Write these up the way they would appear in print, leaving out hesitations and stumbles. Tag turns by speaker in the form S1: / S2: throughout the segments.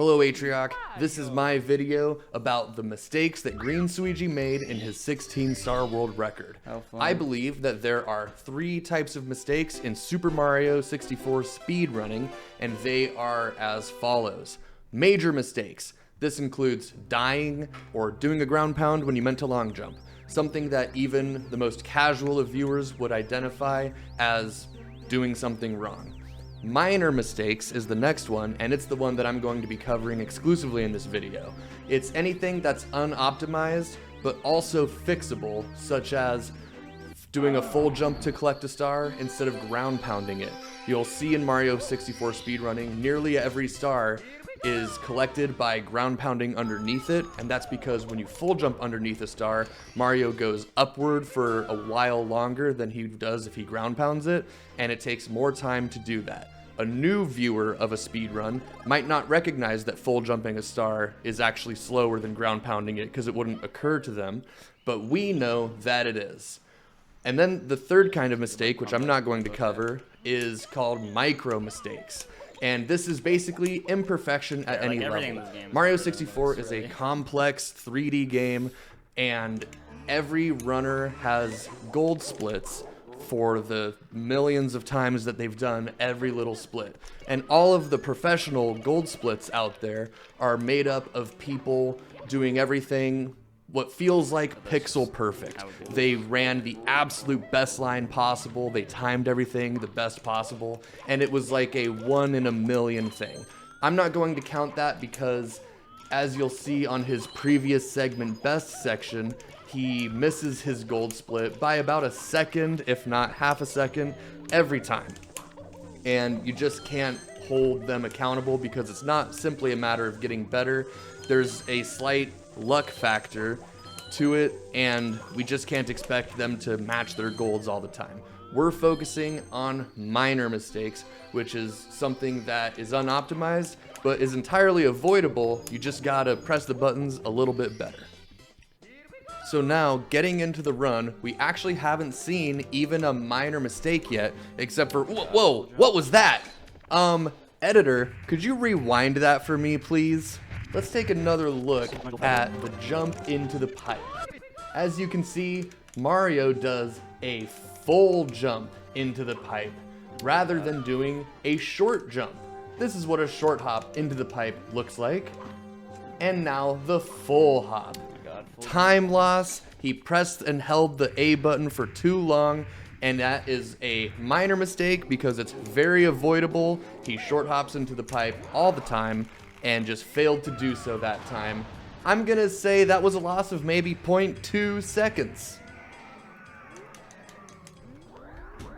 S1: Hello Atrioc, this is my video about the mistakes that Green Suigi made in his 16-star world record. I believe that there are 3 types of mistakes in Super Mario 64 speedrunning, and they are as follows. Major mistakes. This includes dying or doing a ground pound when you meant to long jump, something that even the most casual of viewers would identify as doing something wrong. Minor mistakes is the next one, and it's the one that I'm going to be covering exclusively in this video. It's anything that's unoptimized, but also fixable, such as doing a full jump to collect a star instead of ground pounding it. You'll see in Mario 64 speedrunning, nearly every star is collected by ground pounding underneath it, and that's because when you full jump underneath a star, Mario goes upward for a while longer than he does if he ground pounds it, and it takes more time to do that. A new viewer of a speedrun might not recognize that full jumping a star is actually slower than ground pounding it because it wouldn't occur to them, but we know that it is. And then the third kind of mistake, which I'm not going to cover, is called micro mistakes. And this is basically imperfection at any level. Mario 64 is a complex 3D game, and every runner has gold splits for the millions of times that they've done every little split. And all of the professional gold splits out there are made up of people doing everything what feels like pixel perfect. They ran the absolute best line possible, they timed everything the best possible, and it was like a 1 in a million thing. I'm not going to count that because, as you'll see on his previous segment best section, he misses his gold split by about a second, if not half a second, every time. And you just can't hold them accountable because it's not simply a matter of getting better. There's a slight luck factor to it, and we just can't expect them to match their golds all the time. We're focusing on minor mistakes, which is something that is unoptimized, but is entirely avoidable. You just gotta press the buttons a little bit better. So now, getting into the run, we actually haven't seen even a minor mistake yet, except for, whoa, what was that? Editor, could you rewind that for me, please? Let's take another look at the jump into the pipe. As you can see, Mario does a full jump into the pipe rather than doing a short jump. This is what a short hop into the pipe looks like. And now the full hop. Time loss, he pressed and held the A button for too long, and that is a minor mistake because it's very avoidable. He short hops into the pipe all the time and just failed to do so that time. I'm gonna say that was a loss of maybe 0.2 seconds.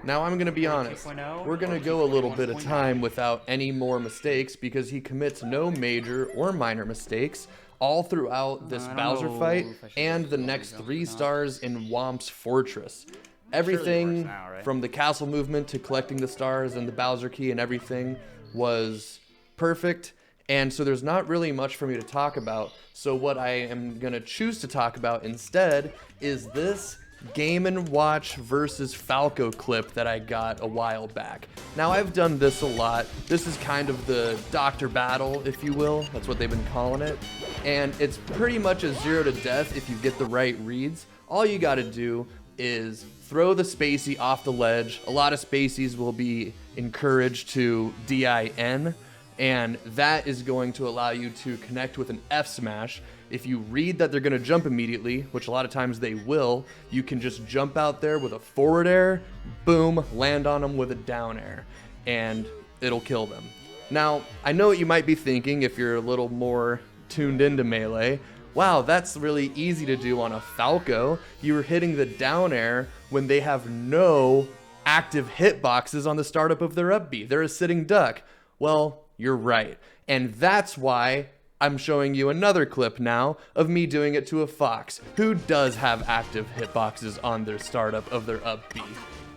S1: Now I'm gonna be honest, we're gonna go a little bit of time without any more mistakes because he commits no major or minor mistakes all throughout this Bowser fight and the next 3 stars in Whomp's Fortress. Everything from the castle movement to collecting the stars and the Bowser key and everything was perfect. And so there's not really much for me to talk about. So what I am going to choose to talk about instead is this Game & Watch versus Falco clip that I got a while back. Now I've done this a lot. This is kind of the doctor battle, if you will. That's what they've been calling it. And it's pretty much a 0 to death if you get the right reads. All you got to do is throw the spacey off the ledge. A lot of spaceys will be encouraged to DIN. And that is going to allow you to connect with an F smash. If you read that they're going to jump immediately, which a lot of times they will, you can just jump out there with a forward air, boom, land on them with a down air, and it'll kill them. Now, I know what you might be thinking if you're a little more tuned into Melee. Wow, that's really easy to do on a Falco. You're hitting the down air when they have no active hitboxes on the startup of their up B. They're a sitting duck. Well, you're right. And that's why I'm showing you another clip now of me doing it to a Fox, who does have active hitboxes on their startup of their up B.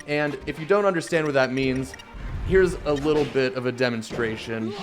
S1: And if you don't understand what that means, here's a little bit of a demonstration.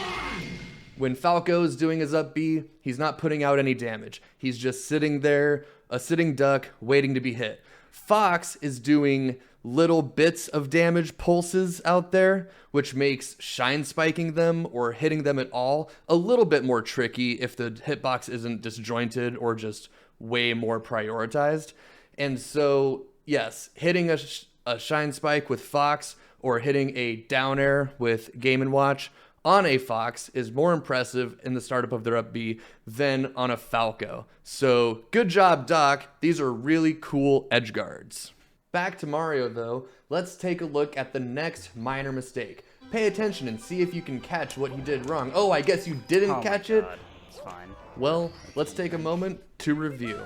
S1: When Falco is doing his up B, he's not putting out any damage. He's just sitting there, a sitting duck, waiting to be hit. Fox is doing little bits of damage pulses out there, which makes shine spiking them or hitting them at all a little bit more tricky if the hitbox isn't disjointed or just way more prioritized. And so, yes, hitting a shine spike with Fox or hitting a down air with Game & Watch on a Fox is more impressive in the startup of their up B than on a Falco. So good job, Doc. These are really cool edge guards. Back to Mario though, let's take a look at the next minor mistake. Pay attention and see if you can catch what he did wrong. Oh, I guess you didn't catch it?
S2: It's fine.
S1: Well, let's take a moment to review.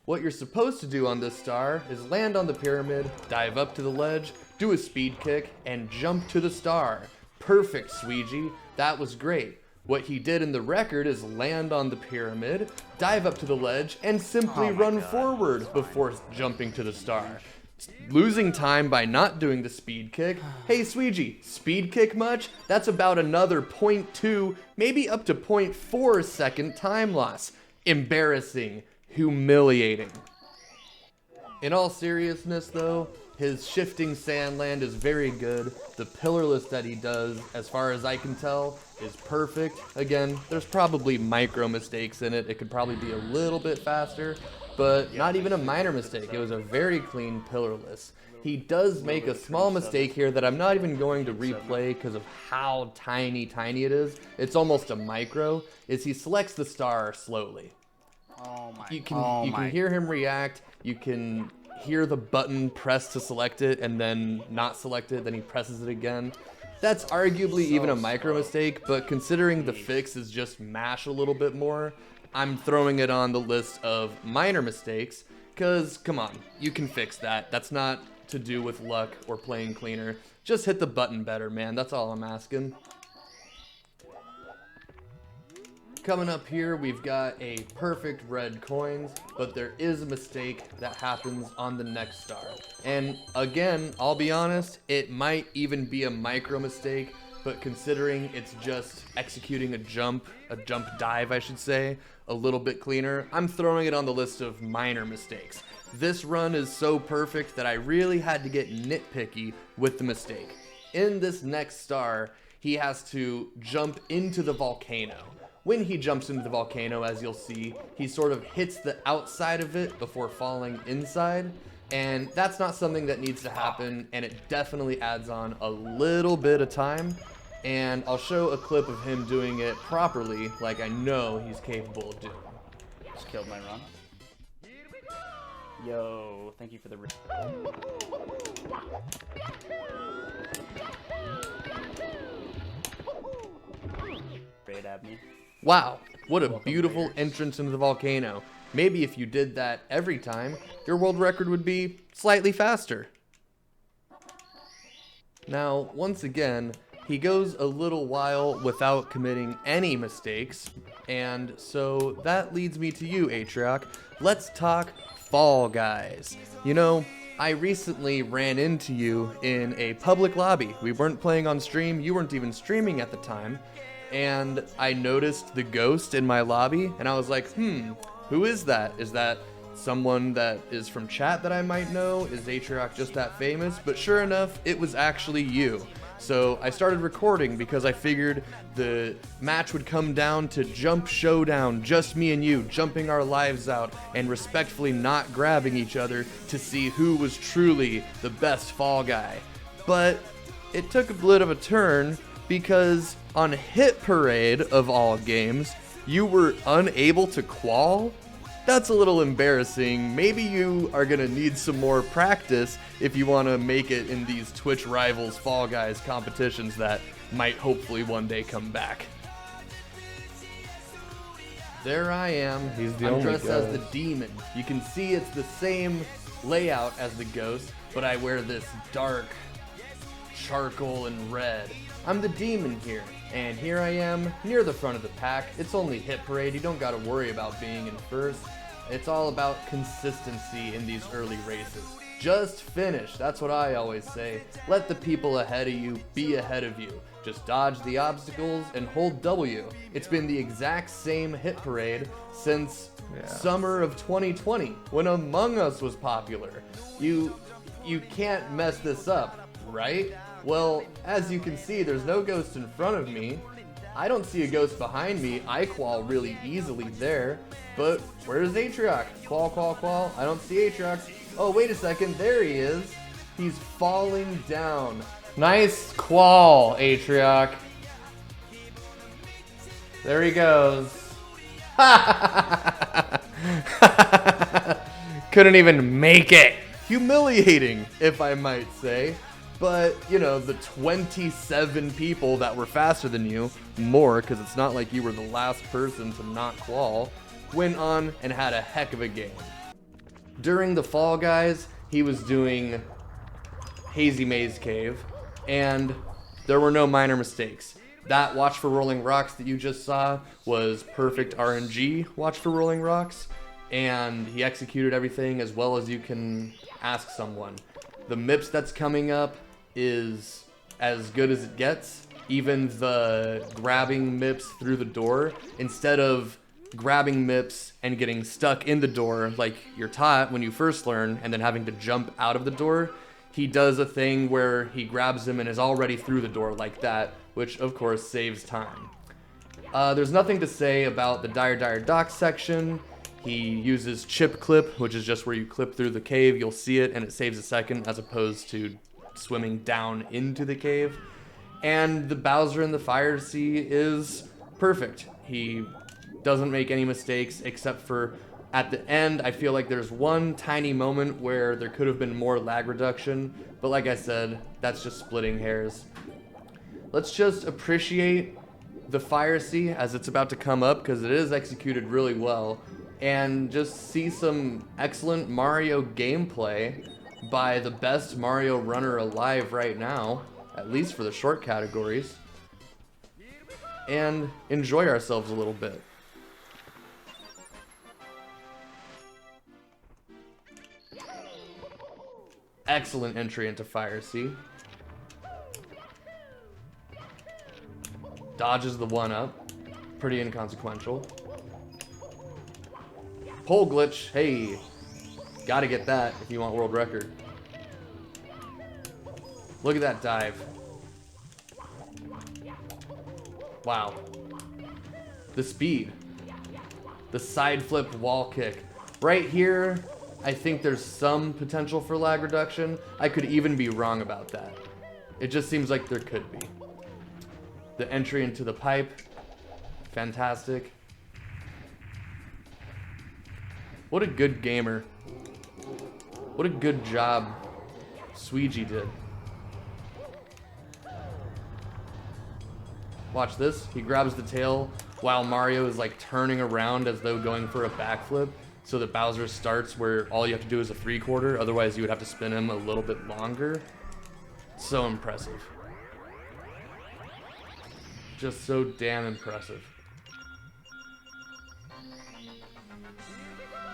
S1: What you're supposed to do on this star is land on the pyramid, dive up to the ledge, do a speed kick, and jump to the star. Perfect, Sweegie. That was great. What he did in the record is land on the pyramid, dive up to the ledge, and simply run forward before jumping to the star. Losing time by not doing the speed kick. Hey, Sweegie, speed kick much? That's about another 0.2, maybe up to 0.4 second time loss. Embarrassing. Humiliating. In all seriousness though, his shifting sand land is very good. The pillarless that he does, as far as I can tell, is perfect. Again, there's probably micro mistakes in it. It could probably be a little bit faster, but not even a minor mistake. It was a very clean pillarless. He does make a small mistake here that I'm not even going to replay because of how tiny it is. It's almost a micro, is he selects the star slowly. You can hear him react. You can hear the button press to select it and then not select it, then he presses it again. That's arguably even a micro mistake, but considering the fix is just mash a little bit more, I'm throwing it on the list of minor mistakes, because come on, you can fix that. That's not to do with luck or playing cleaner. Just hit the button better, man. That's all I'm asking. Coming up here, we've got a perfect red coins, but there is a mistake that happens on the next star. And again, I'll be honest, it might even be a micro mistake, but considering it's just executing a jump dive, I should say, a little bit cleaner, I'm throwing it on the list of minor mistakes. This run is so perfect that I really had to get nitpicky with the mistake. In this next star, he has to jump into the volcano. When he jumps into the volcano, as you'll see, he sort of hits the outside of it before falling inside, and that's not something that needs to happen, and it definitely adds on a little bit of time, and I'll show a clip of him doing it properly, like I know he's capable of doing.
S2: Just killed my run. Yo, thank you for the... Raid at me.
S1: Wow, what a beautiful entrance into the volcano. Maybe if you did that every time, your world record would be slightly faster. Now, once again, he goes a little while without committing any mistakes, and so that leads me to you, Atrioc. Let's talk Fall Guys. You know, I recently ran into you in a public lobby. We weren't playing on stream, you weren't even streaming at the time, and I noticed the ghost in my lobby, and I was like, who is that? Is that someone that is from chat that I might know? Is Atrioc just that famous? But sure enough, it was actually you. So I started recording because I figured the match would come down to jump showdown, just me and you jumping our lives out and respectfully not grabbing each other to see who was truly the best Fall Guy. But it took a bit of a turn because on Hit Parade of all games, you were unable to qual? That's a little embarrassing. Maybe you are gonna need some more practice if you wanna make it in these Twitch Rivals Fall Guys competitions that might hopefully one day come back. There I am. I'm dressed as the demon. You can see it's the same layout as the ghost, but I wear this dark charcoal and red. I'm the demon here, and here I am near the front of the pack. It's only Hit Parade, you don't gotta worry about being in first. It's all about consistency in these early races. Just finish. That's what I always say. Let the people ahead of you be ahead of you. Just dodge the obstacles and hold W. It's been the exact same hit parade since summer of 2020 when Among Us was popular. You can't mess this up, right? Well, as you can see, there's no ghost in front of me. I don't see a ghost behind me. I qual really easily there. But where's Atrioc? Qual. I don't see Atrioc. Oh, wait a second. There he is. He's falling down. Nice qual, Atrioc. There he goes. Couldn't even make it. Humiliating, if I might say. But, you know, the 27 people that were faster than you, more, because it's not like you were the last person to not qual, went on and had a heck of a game. During the Fall Guys, he was doing Hazy Maze Cave, and there were no minor mistakes. That Watch for Rolling Rocks that you just saw was perfect RNG Watch for Rolling Rocks, and he executed everything as well as you can ask someone. The MIPS that's coming up is as good as it gets. Even the grabbing MIPS through the door, instead of grabbing MIPS and getting stuck in the door like you're taught when you first learn and then having to jump out of the door, he does a thing where he grabs him and is already through the door like that, which of course saves time. There's nothing to say about the Dire Dock section. He uses chip clip, which is just where you clip through the cave. You'll see it and it saves a second as opposed to swimming down into the cave. And the Bowser in the Fire Sea is perfect. He doesn't make any mistakes except for at the end. I feel like there's one tiny moment where there could have been more lag reduction, but like I said, that's just splitting hairs. Let's just appreciate the Fire Sea as it's about to come up because it is executed really well, and just see some excellent Mario gameplay by the best Mario runner alive right now, at least for the short categories, and enjoy ourselves a little bit. Excellent entry into Fire Sea. Dodges the 1-up. Pretty inconsequential. Pole glitch. Hey, gotta get that if you want world record. Look at that dive. Wow. The speed. The side flip wall kick. Right here, I think there's some potential for lag reduction. I could even be wrong about that. It just seems like there could be. The entry into the pipe. Fantastic. What a good gamer. What a good job Sweegie did. Watch this. He grabs the tail while Mario is like turning around as though going for a backflip, so that Bowser starts where all you have to do is a 3/4. Otherwise, you would have to spin him a little bit longer. So impressive. Just so damn impressive.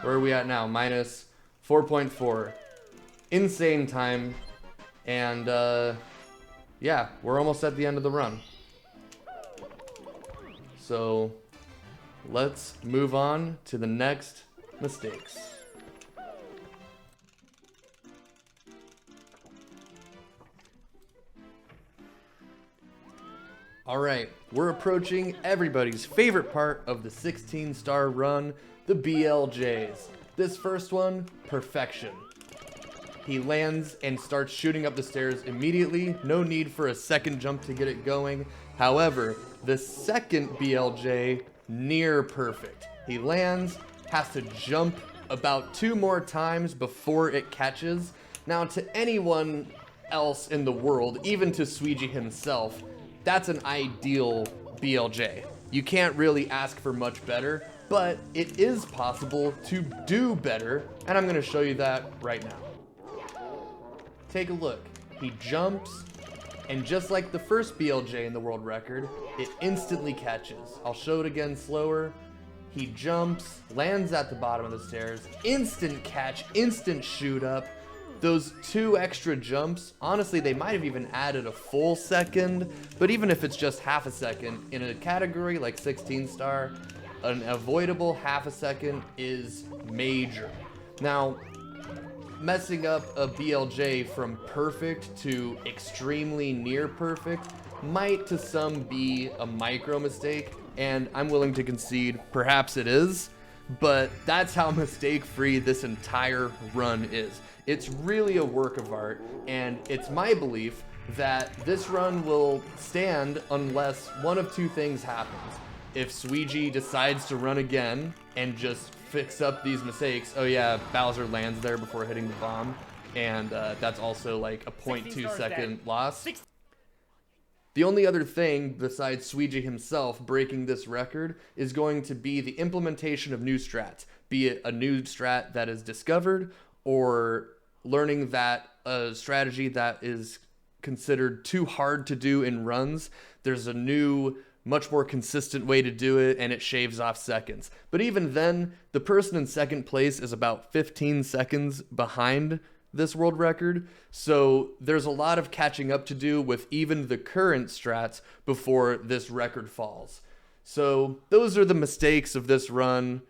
S1: Where are we at now? Minus 4.4. Insane time. And, yeah, we're almost at the end of the run. So, let's move on to the next mistakes. Alright, we're approaching everybody's favorite part of the 16-star run, the BLJs. This first one, perfection. He lands and starts shooting up the stairs immediately, no need for a second jump to get it going. However, the second BLJ, near perfect. He lands, has to jump about 2 more times before it catches. Now, to anyone else in the world, even to Sweegie himself, that's an ideal BLJ. You can't really ask for much better, but it is possible to do better, and I'm gonna show you that right now. Take a look. He jumps, and just like the first BLJ in the world record, it instantly catches. I'll show it again slower. He jumps, lands at the bottom of the stairs, instant catch, instant shoot up. those 2 extra jumps, honestly, they might have even added a full second, but even if it's just half a second, in a category like 16 star, an avoidable half a second is major. Now, messing up a BLJ from perfect to extremely near perfect might to some be a micro mistake, and I'm willing to concede perhaps it is, but that's how mistake-free this entire run is. It's really a work of art, and it's my belief that this run will stand unless one of 2 things happens. If Suigi decides to run again and just fix up these mistakes, oh yeah, Bowser lands there before hitting the bomb, and that's also like a 0.2 second loss. The only other thing besides Suigi himself breaking this record is going to be the implementation of new strats, be it a new strat that is discovered or learning that a strategy that is considered too hard to do in runs, there's a new, much more consistent way to do it, and it shaves off seconds. But even then, the person in second place is about 15 seconds behind this world record, so there's a lot of catching up to do with even the current strats before this record falls. So those are the mistakes of this run.